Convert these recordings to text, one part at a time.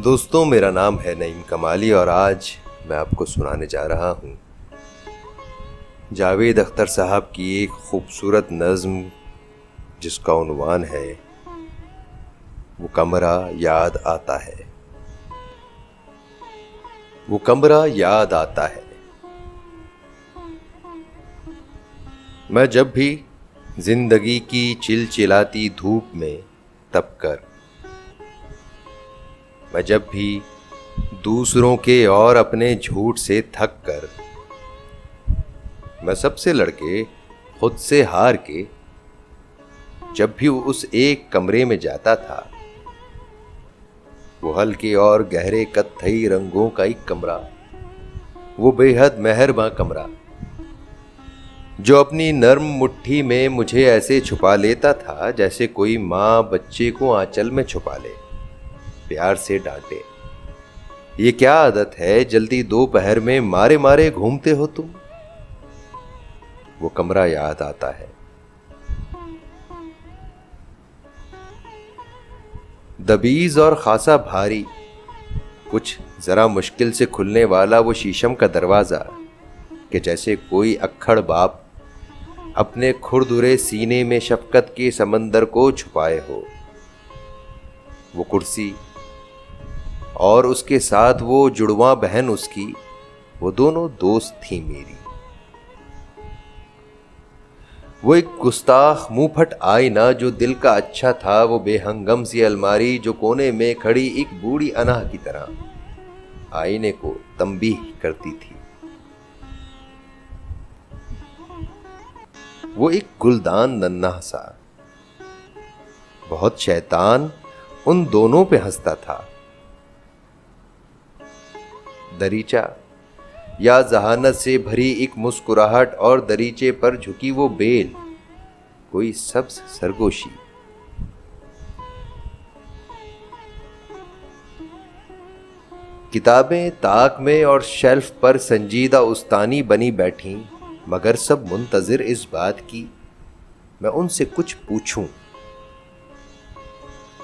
دوستوں، میرا نام ہے نعیم کمالی اور آج میں آپ کو سنانے جا رہا ہوں جاوید اختر صاحب کی ایک خوبصورت نظم جس کا عنوان ہے وہ کمرہ یاد آتا ہے۔ وہ کمرہ یاد آتا ہے، میں جب بھی زندگی کی چلچلاتی دھوپ میں تپ کر، میں جب بھی دوسروں کے اور اپنے جھوٹ سے تھک کر، میں سب سے لڑ کے خود سے ہار کے جب بھی اس ایک کمرے میں جاتا تھا، وہ ہلکے اور گہرے کتھئی رنگوں کا ایک کمرہ، وہ بے حد مہرباں کمرہ جو اپنی نرم مٹھی میں مجھے ایسے چھپا لیتا تھا جیسے کوئی ماں بچے کو آنچل میں چھپا لے، پیار سے ڈانٹے، یہ کیا عادت ہے جلدی دوپہر میں مارے مارے گھومتے ہو تم؟ وہ کمرہ یاد آتا ہے۔ دبیز اور خاصا بھاری، کچھ ذرا مشکل سے کھلنے والا وہ شیشم کا دروازہ کہ جیسے کوئی اکھڑ باپ اپنے کھردرے سینے میں شفقت کے سمندر کو چھپائے ہو۔ وہ کرسی اور اس کے ساتھ وہ جڑواں بہن اس کی، وہ دونوں دوست تھیں میری۔ وہ ایک گستاخ منہ پھٹ آئینہ جو دل کا اچھا تھا، وہ بے ہنگم سی الماری جو کونے میں کھڑی ایک بوڑھی اناہ کی طرح آئینے کو تنبیہ کرتی تھی۔ وہ ایک گلدان ننھا سا، بہت شیطان ان دونوں پہ ہنستا تھا۔ دریچہ یا ذہانت سے بھری ایک مسکراہٹ اور دریچے پر جھکی وہ بیل، کوئی سبز سرگوشی۔ کتابیں طاق میں اور شیلف پر سنجیدہ استانی بنی بیٹھیں، مگر سب منتظر اس بات کی میں ان سے کچھ پوچھوں۔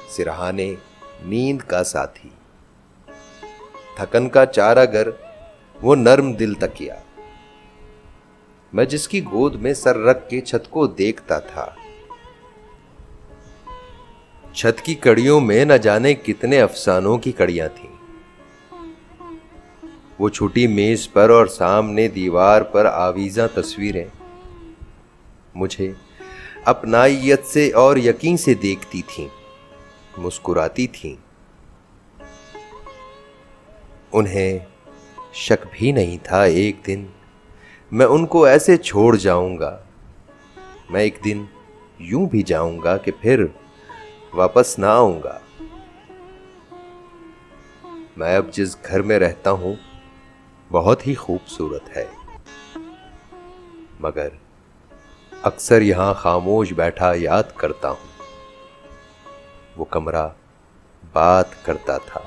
سرہانے نیند کا ساتھی، تھکن کا چارہ گر، وہ نرم دل تکیا، میں جس کی گود میں سر رکھ کے چھت کو دیکھتا تھا۔ چھت کی کڑیوں میں نہ جانے کتنے افسانوں کی کڑیاں تھیں۔ وہ چھوٹی میز پر اور سامنے دیوار پر آویزاں تصویریں مجھے اپنائیت سے اور یقین سے دیکھتی تھیں، مسکراتی تھیں۔ انہیں شک بھی نہیں تھا ایک دن میں ان کو ایسے چھوڑ جاؤں گا، میں ایک دن یوں بھی جاؤں گا کہ پھر واپس نہ آؤں گا۔ میں اب جس گھر میں رہتا ہوں بہت ہی خوبصورت ہے، مگر اکثر یہاں خاموش بیٹھا یاد کرتا ہوں وہ کمرہ بات کرتا تھا۔